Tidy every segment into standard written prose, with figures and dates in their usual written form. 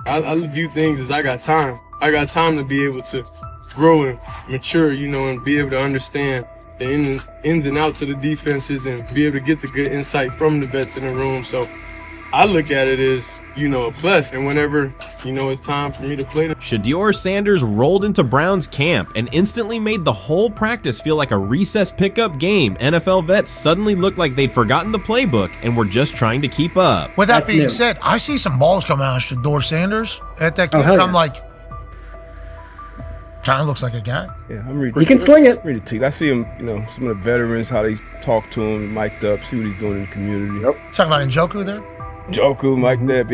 I view things as I got time. I got time to be able to grow and mature, and be able to understand the ins and outs of the defenses and be able to get the good insight from the vets in the room. So I look at it as, a plus. And whenever, it's time for me to play. Shedeur Sanders rolled into Browns camp and instantly made the whole practice feel like a recess pickup game. NFL vets suddenly looked like they'd forgotten the playbook and were just trying to keep up. With that being said, I see some balls coming out of Shedeur Sanders at that camp, and I'm like, kind of looks like a guy. Yeah, I'm reading. He can sling it. Read the team. I see him, some of the veterans, how they talk to him, mic'd up, see what he's doing in the community. Yep. Talking about Njoku there? Njoku, Mike Nebb.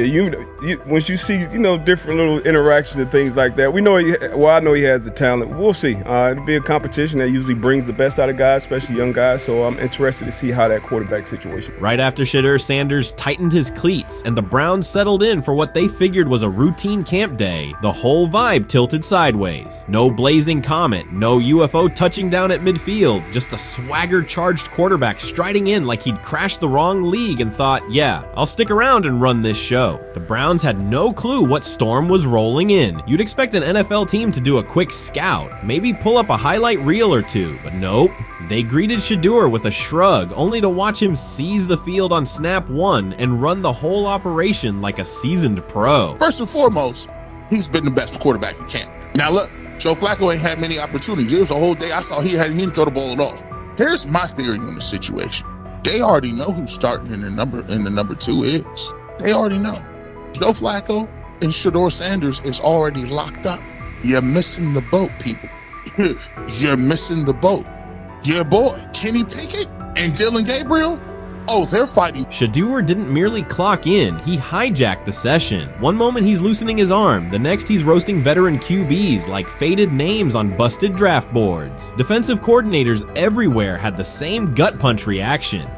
Yeah, once you see, different little interactions and things like that, I know he has the talent. We'll see. It'll be a competition that usually brings the best out of guys, especially young guys. So I'm interested to see how that quarterback situation. Right after Shedeur Sanders tightened his cleats and the Browns settled in for what they figured was a routine camp day, the whole vibe tilted sideways. No blazing comet, no UFO touching down at midfield, just a swagger-charged quarterback striding in like he'd crashed the wrong league and thought, yeah, I'll stick around and run this show. The Browns had no clue what storm was rolling in. You'd expect an NFL team to do a quick scout, maybe pull up a highlight reel or two, but nope. They greeted Shedeur with a shrug, only to watch him seize the field on snap one and run the whole operation like a seasoned pro. First and foremost, he's been the best quarterback in camp. Now look, Joe Flacco ain't had many opportunities. There was a whole day I saw he didn't throw the ball at all. Here's my theory on the situation. They already know who's starting in the number 2 is. They already know. Joe Flacco and Shedeur Sanders is already locked up. You're missing the boat, people. You're missing the boat. Your boy, Kenny Pickett and Dylan Gabriel, they're fighting. Shedeur didn't merely clock in, he hijacked the session. One moment he's loosening his arm, the next he's roasting veteran QBs like faded names on busted draft boards. Defensive coordinators everywhere had the same gut punch reaction.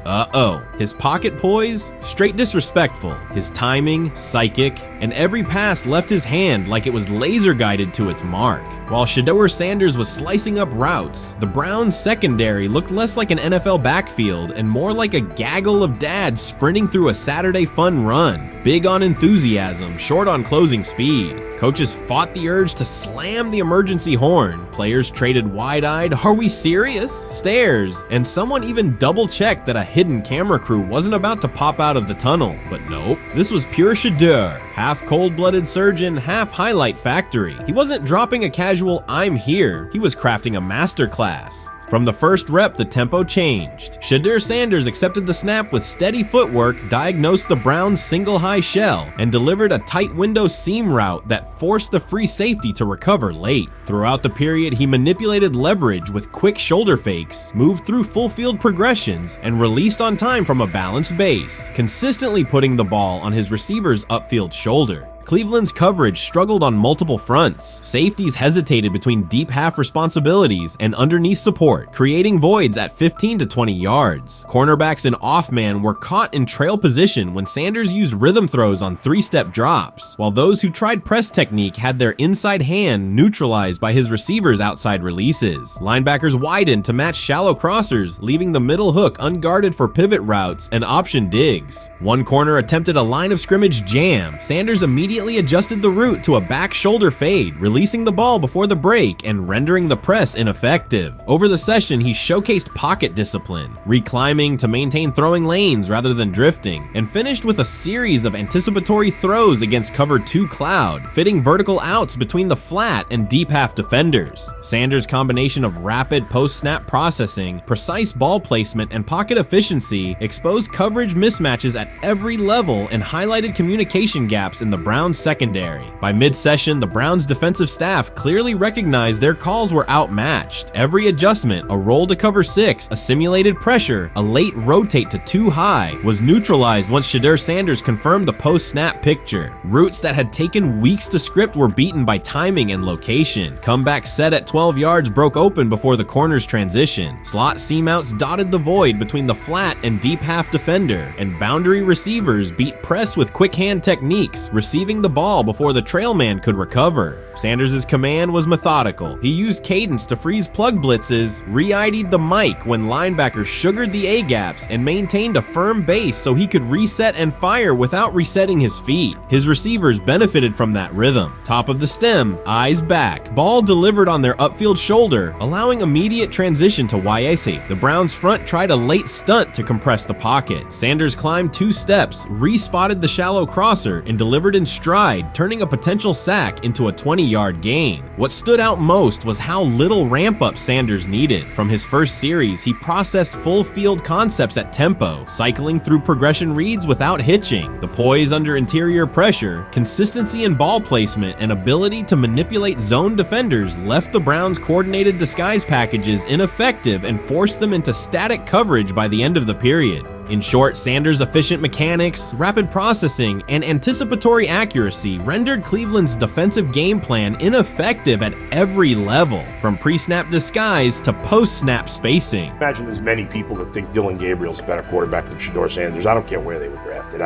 His pocket poise? Straight disrespectful. His timing? Psychic. And every pass left his hand like it was laser guided to its mark. While Shedeur Sanders was slicing up routes, the Browns secondary looked less like an NFL backfield and more like a gaggle of dads sprinting through a Saturday fun run. Big on enthusiasm, short on closing speed. Coaches fought the urge to slam the emergency horn. Players traded wide-eyed, "Are we serious?" stares, and someone even double-checked that a hidden camera crew wasn't about to pop out of the tunnel. But nope, this was pure Shedeur. Half cold-blooded surgeon, half highlight factory. He wasn't dropping a casual "I'm here," he was crafting a masterclass. From the first rep, the tempo changed. Shedeur Sanders accepted the snap with steady footwork, diagnosed the Browns' single high shell, and delivered a tight window seam route that forced the free safety to recover late. Throughout the period, he manipulated leverage with quick shoulder fakes, moved through full field progressions, and released on time from a balanced base, consistently putting the ball on his receiver's upfield shoulder. Cleveland's coverage struggled on multiple fronts. Safeties hesitated between deep half responsibilities and underneath support, creating voids at 15 to 20 yards. Cornerbacks and off-man were caught in trail position when Sanders used rhythm throws on 3-step drops, while those who tried press technique had their inside hand neutralized by his receivers' outside releases. Linebackers widened to match shallow crossers, leaving the middle hook unguarded for pivot routes and option digs. One corner attempted a line of scrimmage jam. Sanders immediately adjusted the route to a back shoulder fade, releasing the ball before the break and rendering the press ineffective. Over the session, he showcased pocket discipline, reclimbing to maintain throwing lanes rather than drifting, and finished with a series of anticipatory throws against cover 2 cloud, fitting vertical outs between the flat and deep half defenders. Sanders' combination of rapid post-snap processing, precise ball placement, and pocket efficiency exposed coverage mismatches at every level and highlighted communication gaps in the Browns secondary. By mid-session, the Browns defensive staff clearly recognized their calls were outmatched. Every adjustment, a roll to cover 6, a simulated pressure, a late rotate to 2 high, was neutralized once Shedeur Sanders confirmed the post-snap picture. Routes that had taken weeks to script were beaten by timing and location. Comeback set at 12 yards broke open before the corner's transition. Slot seam-outs dotted the void between the flat and deep half defender, and boundary receivers beat press with quick hand techniques, receiving distributing the ball before the trail man could recover. Sanders' command was methodical. He used cadence to freeze plug blitzes, re-ID'd the mic when linebackers sugared the A-gaps, and maintained a firm base so he could reset and fire without resetting his feet. His receivers benefited from that rhythm. Top of the stem, eyes back. Ball delivered on their upfield shoulder, allowing immediate transition to YAC. The Browns front tried a late stunt to compress the pocket. Sanders climbed 2 steps, re-spotted the shallow crosser, and delivered in stride, turning a potential sack into a 20-yard gain. What stood out most was how little ramp-up Sanders needed. From his first series, he processed full field concepts at tempo, cycling through progression reads without hitching. The poise under interior pressure, consistency in ball placement, and ability to manipulate zone defenders left the Browns' coordinated disguise packages ineffective and forced them into static coverage by the end of the period. In short, Sanders' efficient mechanics, rapid processing, and anticipatory accuracy rendered Cleveland's defensive game plan ineffective at every level, from pre-snap disguise to post-snap spacing. Imagine there's many people that think Dylan Gabriel's a better quarterback than Shedeur Sanders. I don't care where they were drafted.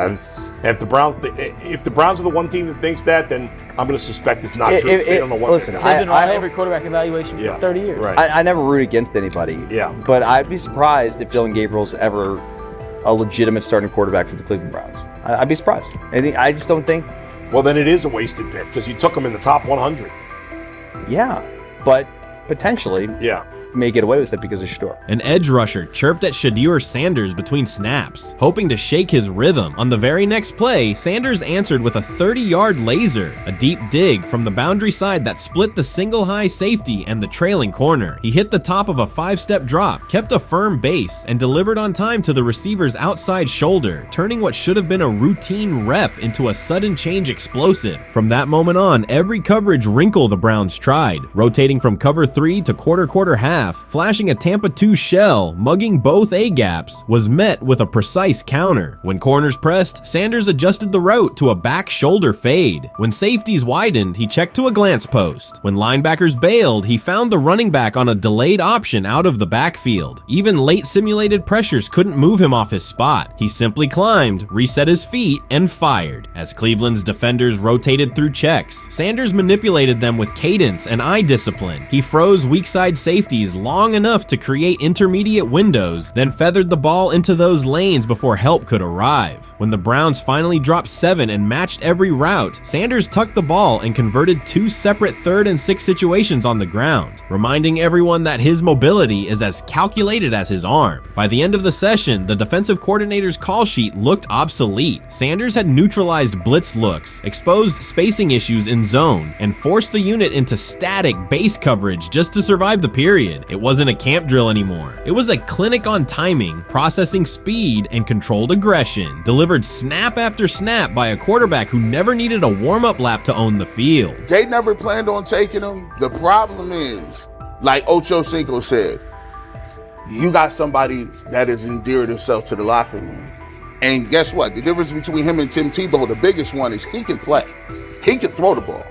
If the Browns are the one team that thinks that, then I'm going to suspect it's not true. They don't know what listen, they're I've doing. been on every quarterback evaluation for 30 years. Right. I never root against anybody. Yeah. But I'd be surprised if Dylan Gabriel's ever a legitimate starting quarterback for the Cleveland Browns. I'd be surprised. I just don't think. Well, then it is a wasted pick because you took him in the top 100. Yeah, but potentially. Yeah. May get away with it because of Shedeur. An edge rusher chirped at Shedeur Sanders between snaps, hoping to shake his rhythm. On the very next play, Sanders answered with a 30-yard laser, a deep dig from the boundary side that split the single high safety and the trailing corner. He hit the top of a 5-step drop, kept a firm base, and delivered on time to the receiver's outside shoulder, turning what should have been a routine rep into a sudden change explosive. From that moment on, every coverage wrinkle the Browns tried, rotating from cover 3 to quarter half, flashing a Tampa 2 shell, mugging both A-gaps, was met with a precise counter. When corners pressed, Sanders adjusted the route to a back shoulder fade. When safeties widened, he checked to a glance post. When linebackers bailed, he found the running back on a delayed option out of the backfield. Even late simulated pressures couldn't move him off his spot. He simply climbed, reset his feet, and fired. As Cleveland's defenders rotated through checks, Sanders manipulated them with cadence and eye discipline. He froze weak side safeties long enough to create intermediate windows, then feathered the ball into those lanes before help could arrive. When the Browns finally dropped 7 and matched every route, Sanders tucked the ball and converted 2 separate 3rd and 6 situations on the ground, reminding everyone that his mobility is as calculated as his arm. By the end of the session, the defensive coordinator's call sheet looked obsolete. Sanders had neutralized blitz looks, exposed spacing issues in zone, and forced the unit into static base coverage just to survive the period. It wasn't a camp drill anymore. It was a clinic on timing, processing speed, and controlled aggression, delivered snap after snap by a quarterback who never needed a warm-up lap to own the field. They never planned on taking him. The problem is, like Ocho Cinco said, you got somebody that has endeared himself to the locker room. And guess what? The difference between him and Tim Tebow, the biggest one, is he can play. He can throw the ball.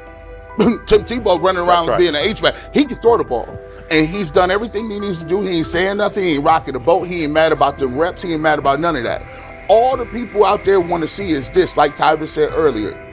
Tim Tebow running around being an H-back. He can throw the ball. And he's done everything he needs to do. He ain't saying nothing. He ain't rocking the boat. He ain't mad about the reps. He ain't mad about none of that. All the people out there want to see is this, like Tyler said earlier.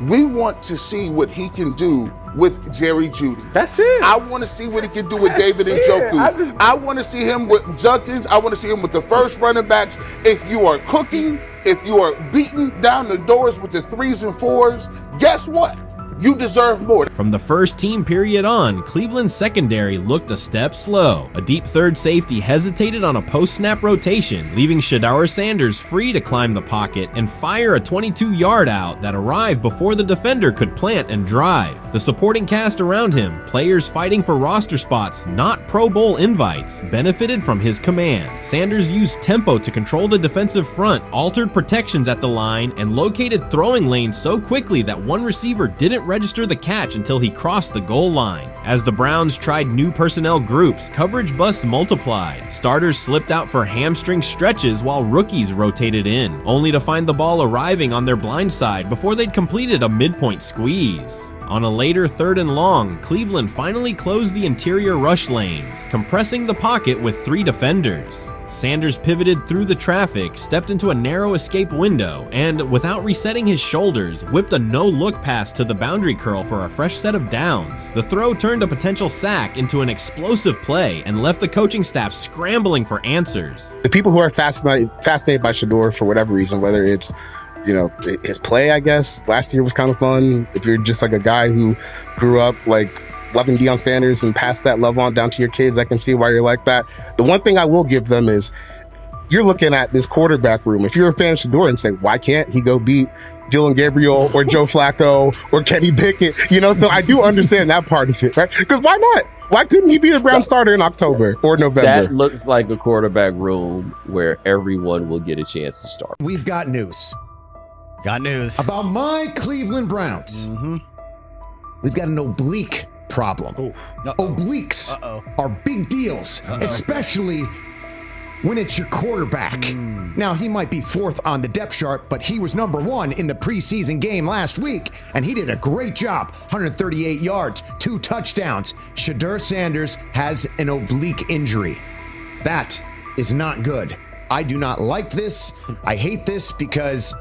We want to see what he can do with Jerry Jeudy. That's it. I want to see what he can do with David Njoku. I want to see him with Junkins. I want to see him with the first running backs. If you are cooking, if you are beating down the doors with the 3s and 4s, guess what? You deserve more. From the first team period on, Cleveland's secondary looked a step slow. A deep third safety hesitated on a post-snap rotation, leaving Shedeur Sanders free to climb the pocket and fire a 22-yard out that arrived before the defender could plant and drive. The supporting cast around him, players fighting for roster spots, not Pro Bowl invites, benefited from his command. Sanders used tempo to control the defensive front, altered protections at the line, and located throwing lanes so quickly that one receiver didn't register the catch until he crossed the goal line. As the Browns tried new personnel groups, coverage busts multiplied. Starters slipped out for hamstring stretches while rookies rotated in, only to find the ball arriving on their blind side before they'd completed a midpoint squeeze. On a later 3rd and long, Cleveland finally closed the interior rush lanes, compressing the pocket with 3 defenders. Sanders pivoted through the traffic, stepped into a narrow escape window, and without resetting his shoulders, whipped a no-look pass to the boundary curl for a fresh set of downs. The throw turned a potential sack into an explosive play and left the coaching staff scrambling for answers. The people who are fascinated by Shedeur for whatever reason, whether it's his play, I guess last year was kind of fun. If you're just like a guy who grew up like loving Deion Sanders and passed that love on down to your kids, I can see why you're like that. The one thing I will give them is you're looking at this quarterback room. If you're a fan of Shedeur and say, why can't he go beat Dylan Gabriel or Joe Flacco or Kenny Pickett? So I do understand that part of it, right? Because why not? Why couldn't he be the Brown starter in October or November? That looks like a quarterback room where everyone will get a chance to start. We've got news. Got news about my Cleveland Browns. We've got an oblique problem. Obliques are big deals, especially when it's your quarterback. Now, he might be 4th on the depth chart, but he was number 1 in the preseason game last week, and he did a great job. 138 yards, 2 touchdowns. Shedeur Sanders has an oblique injury. That is not good. I do not like this. I hate this because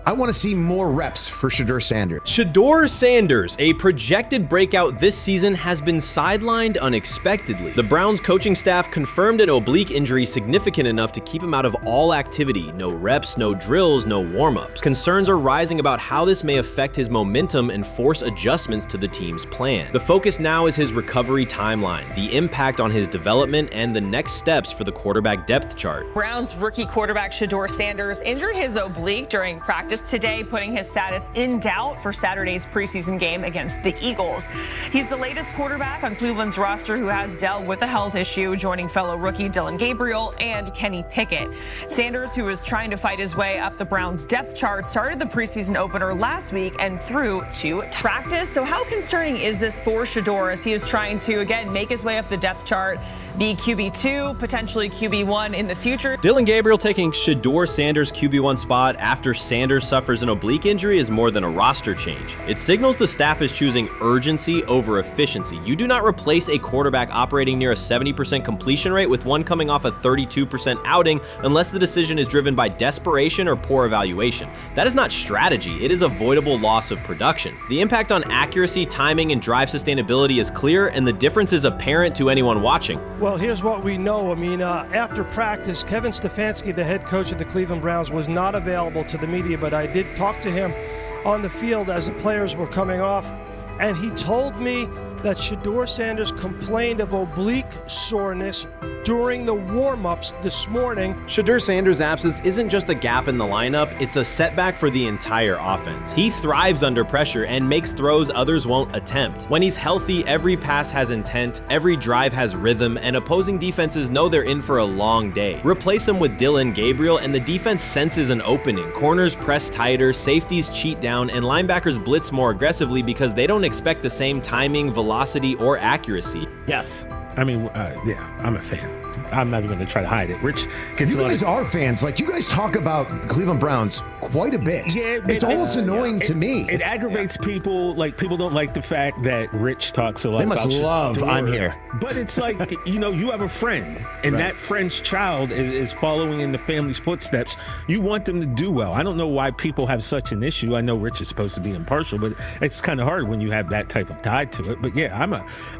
I want to see more reps for Shedeur Sanders. Shedeur Sanders, a projected breakout this season, has been sidelined unexpectedly. The Browns coaching staff confirmed an oblique injury significant enough to keep him out of all activity. No reps, no drills, no warm-ups. Concerns are rising about how this may affect his momentum and force adjustments to the team's plan. The focus now is his recovery timeline, the impact on his development, and the next steps for the quarterback depth chart. Browns rookie quarterback Shedeur Sanders injured his oblique during practice today, putting his status in doubt for Saturday's preseason game against the Eagles. He's the latest quarterback on Cleveland's roster who has dealt with a health issue, joining fellow rookie Dylan Gabriel and Kenny Pickett. Sanders, who is trying to fight his way up the Browns depth chart, started the preseason opener last week and threw to practice. So how concerning is this for Shedeur as he is trying to, again, make his way up the depth chart, be QB2, potentially QB1 in the future? Dylan Gabriel taking Shedeur Sanders' QB1 spot after Sanders suffers an oblique injury is more than a roster change. It signals the staff is choosing urgency over efficiency. You do not replace a quarterback operating near a 70% completion rate with one coming off a 32% outing unless the decision is driven by desperation or poor evaluation. That is not strategy, it is avoidable loss of production. The impact on accuracy, timing, and drive sustainability is clear, and the difference is apparent to anyone watching. Well, here's what we know. After practice, Kevin Stefanski, the head coach of the Cleveland Browns, was not available to the media, but I did talk to him on the field as the players were coming off, and he told me that Shedeur Sanders complained of oblique soreness during the warm-ups this morning. Shedeur Sanders' absence isn't just a gap in the lineup, it's a setback for the entire offense. He thrives under pressure and makes throws others won't attempt. When he's healthy, every pass has intent, every drive has rhythm, and opposing defenses know they're in for a long day. Replace him with Dylan Gabriel and the defense senses an opening. Corners press tighter, safeties cheat down, and linebackers blitz more aggressively because they don't expect the same timing, velocity, or accuracy. Yes. I'm a fan. I'm not even going to try to hide it. Rich, you guys are fans. Like, you guys talk about the Cleveland Browns quite a bit. Yeah, it's almost annoying to me. It aggravates people. Like, people don't like the fact that Rich talks a lot about They must love I'm here. But it's like, you have a friend, and that friend's child is following in the family's footsteps. You want them to do well. I don't know why people have such an issue. I know Rich is supposed to be impartial, but it's kind of hard when you have that type of tie to it. But yeah,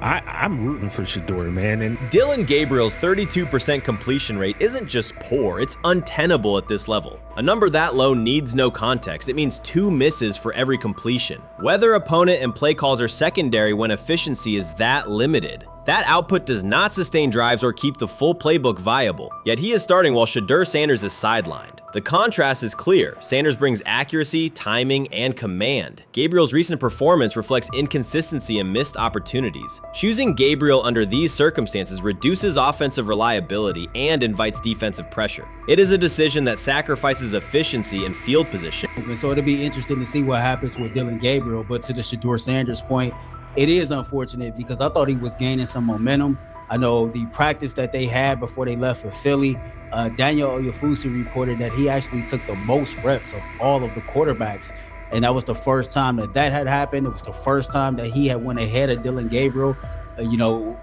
I'm rooting for Shedeur, man. And Dylan Gabriel's 32% completion rate isn't just poor, it's untenable at this level. A number that low needs no context. It means 2 misses for every completion. Weather, opponent, and play calls are secondary when efficiency is that limited. That output does not sustain drives or keep the full playbook viable, yet he is starting while Shedeur Sanders is sidelined. The contrast is clear. Sanders brings accuracy, timing, and command. Gabriel's recent performance reflects inconsistency and missed opportunities. Choosing Gabriel under these circumstances reduces offensive reliability and invites defensive pressure. It is a decision that sacrifices efficiency and field position. So it'll be interesting to see what happens with Dylan Gabriel, but to the Shedeur Sanders point, it is unfortunate because I thought he was gaining some momentum. I know the practice that they had before they left for Philly, Daniel Oyefusi reported that he actually took the most reps of all of the quarterbacks And that was the first time that had happened. It was the first time that he had went ahead of Dillon Gabriel,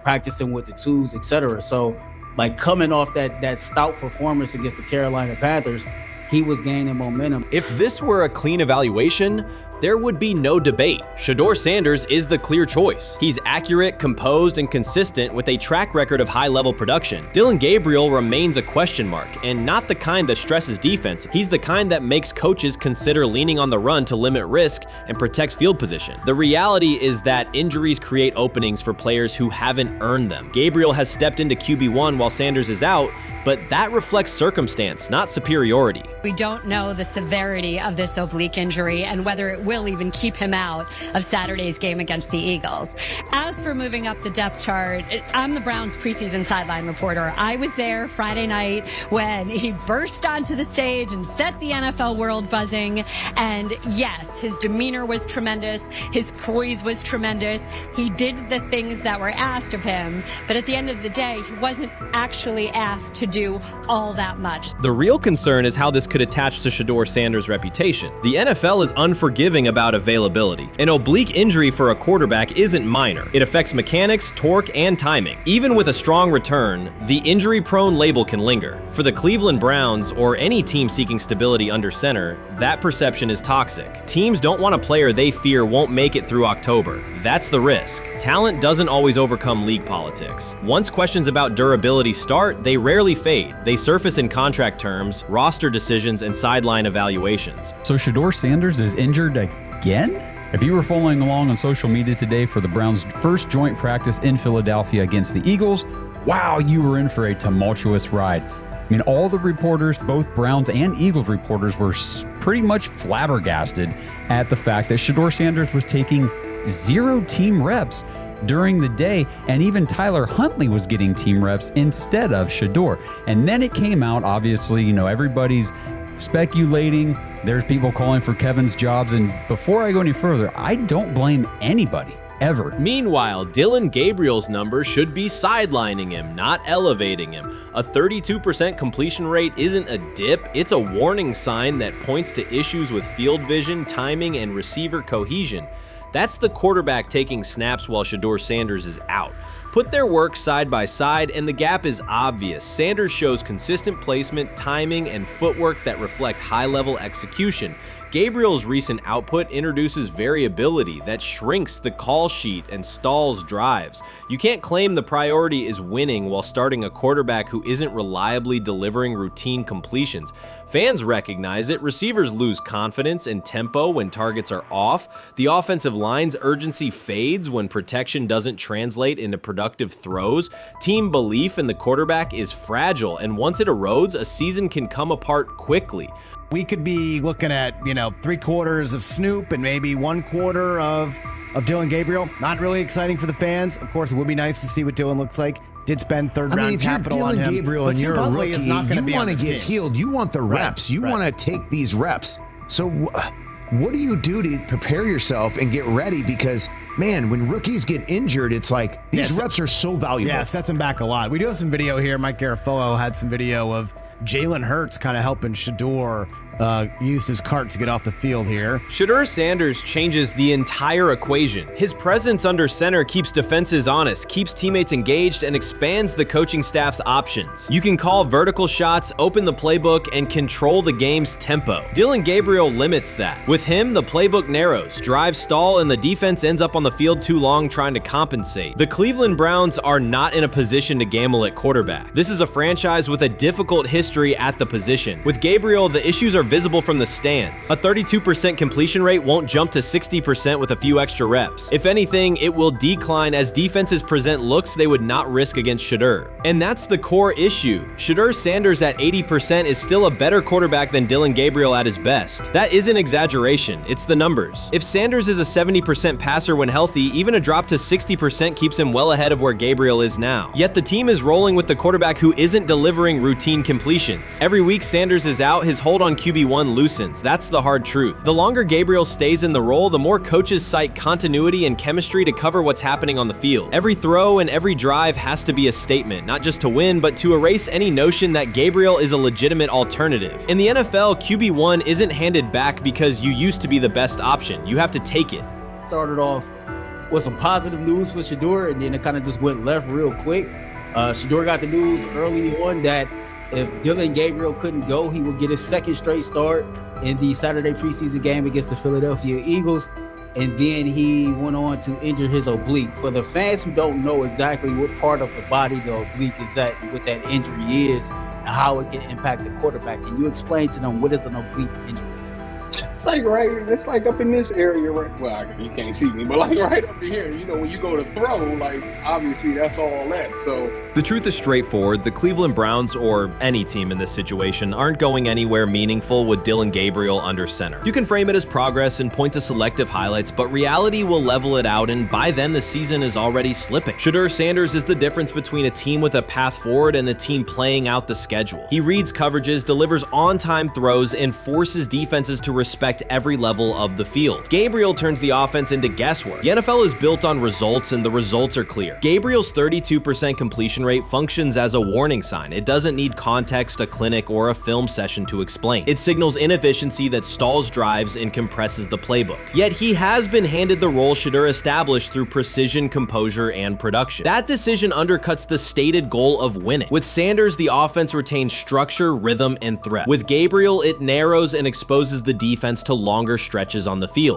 practicing with the twos, etc. So, like, coming off that stout performance against the Carolina Panthers, he was gaining momentum. If this were a clean evaluation, there would be no debate. Shedeur Sanders is the clear choice. He's accurate, composed, and consistent with a track record of high-level production. Dillon Gabriel remains a question mark, and not the kind that stresses defense. He's the kind that makes coaches consider leaning on the run to limit risk and protect field position. The reality is that injuries create openings for players who haven't earned them. Gabriel has stepped into QB1 while Sanders is out, but that reflects circumstance, not superiority. We don't know the severity of this oblique injury and whether it will even keep him out of Saturday's game against the Eagles. As for moving up the depth chart, I'm the Browns preseason sideline reporter. I was there Friday night when he burst onto the stage and set the NFL world buzzing. And yes, his demeanor was tremendous. His poise was tremendous. He did the things that were asked of him. But at the end of the day, he wasn't actually asked to do all that much. The real concern is how this could attach to Shedeur Sanders' reputation. The NFL is unforgiving about availability. An oblique injury for a quarterback isn't minor. It affects mechanics, torque, and timing. Even with a strong return, the injury-prone label can linger. For the Cleveland Browns, or any team seeking stability under center, that perception is toxic. Teams don't want a player they fear won't make it through October. That's the risk. Talent doesn't always overcome league politics. Once questions about durability start, they rarely fade. They surface in contract terms, roster decisions, and sideline evaluations. So Shedeur Sanders is injured again? If you were following along on social media today for the Browns' first joint practice in Philadelphia against the Eagles, wow, you were in for a tumultuous ride. I mean, all the reporters, both Browns and Eagles reporters, were pretty much flabbergasted at the fact that Shedeur Sanders was taking 0 team reps during the day, and even Tyler Huntley was getting team reps instead of Shedeur. And then it came out, obviously, everybody's speculating. There's people calling for Kevin's jobs, and before I go any further, I don't blame anybody, ever. Meanwhile, Dillon Gabriel's numbers should be sidelining him, not elevating him. A 32% completion rate isn't a dip, it's a warning sign that points to issues with field vision, timing, and receiver cohesion. That's the quarterback taking snaps while Shedeur Sanders is out. Put their work side by side and the gap is obvious. Sanders shows consistent placement, timing, and footwork that reflect high-level execution. Gabriel's recent output introduces variability that shrinks the call sheet and stalls drives. You can't claim the priority is winning while starting a quarterback who isn't reliably delivering routine completions. Fans recognize it, receivers lose confidence and tempo when targets are off, the offensive line's urgency fades when protection doesn't translate into productive throws, team belief in the quarterback is fragile, and once it erodes, a season can come apart quickly. We could be looking at, 3/4 of Snoop and maybe 1/4 of Dillon Gabriel. Not really exciting for the fans. Of course, it would be nice to see what Dillon looks like. Did spend third-round capital on him. If you're Dillon Gabriel and you're a rookie, is not you be want to get team. healed. You want the reps. You want to take these reps. So what do you do to prepare yourself and get ready? Because, man, when rookies get injured, it's like these reps are so valuable. Yeah, sets him back a lot. We do have some video here. Mike Garafolo had some video of Jalen Hurts kind of helping Shedeur used his cart to get off the field here. Shedeur Sanders changes the entire equation. His presence under center keeps defenses honest, keeps teammates engaged, and expands the coaching staff's options. You can call vertical shots, open the playbook, and control the game's tempo. Dillon Gabriel limits that. With him, the playbook narrows, drives stall, and the defense ends up on the field too long trying to compensate. The Cleveland Browns are not in a position to gamble at quarterback. This is a franchise with a difficult history at the position. With Gabriel, the issues are visible from the stands. A 32% completion rate won't jump to 60% with a few extra reps. If anything, it will decline as defenses present looks they would not risk against Shedeur. And that's the core issue. Shedeur Sanders at 80% is still a better quarterback than Dillon Gabriel at his best. That isn't exaggeration, it's the numbers. If Sanders is a 70% passer when healthy, even a drop to 60% keeps him well ahead of where Gabriel is now. Yet the team is rolling with the quarterback who isn't delivering routine completions. Every week Sanders is out, his hold on QB QB1 loosens. That's the hard truth. The longer Gabriel stays in the role, the more coaches cite continuity and chemistry to cover what's happening on the field. Every throw and every drive has to be a statement, not just to win, but to erase any notion that Gabriel is a legitimate alternative. In the NFL, QB1 isn't handed back because you used to be the best option. You have to take it. Started off with some positive news for Shedeur, and then it kind of just went left real quick. Shedeur got the news early on that if Dillon Gabriel couldn't go, he would get his second straight start in the Saturday preseason game against the Philadelphia Eagles. And then he went on to injure his oblique. For the fans who don't know exactly what part of the body the oblique is at and what that injury is and how it can impact the quarterback, can you explain to them what is an oblique injury? It's like up in this area, right? Well, you can't see me, but like right up in here, when you go to throw, like obviously that's all that. So the truth is straightforward. The Cleveland Browns, or any team in this situation, aren't going anywhere meaningful with Dillon Gabriel under center. You can frame it as progress and point to selective highlights, but reality will level it out, and by then the season is already slipping. Shedeur Sanders is the difference between a team with a path forward and a team playing out the schedule. He reads coverages, delivers on-time throws, and forces defenses to respect every level of the field. Gabriel turns the offense into guesswork. The NFL is built on results, and the results are clear. Gabriel's 32% completion rate functions as a warning sign. It doesn't need context, a clinic, or a film session to explain. It signals inefficiency that stalls drives and compresses the playbook. Yet he has been handed the role Shedeur established through precision, composure, and production. That decision undercuts the stated goal of winning. With Sanders, the offense retains structure, rhythm, and threat. With Gabriel, it narrows and exposes the defense to longer stretches on the field.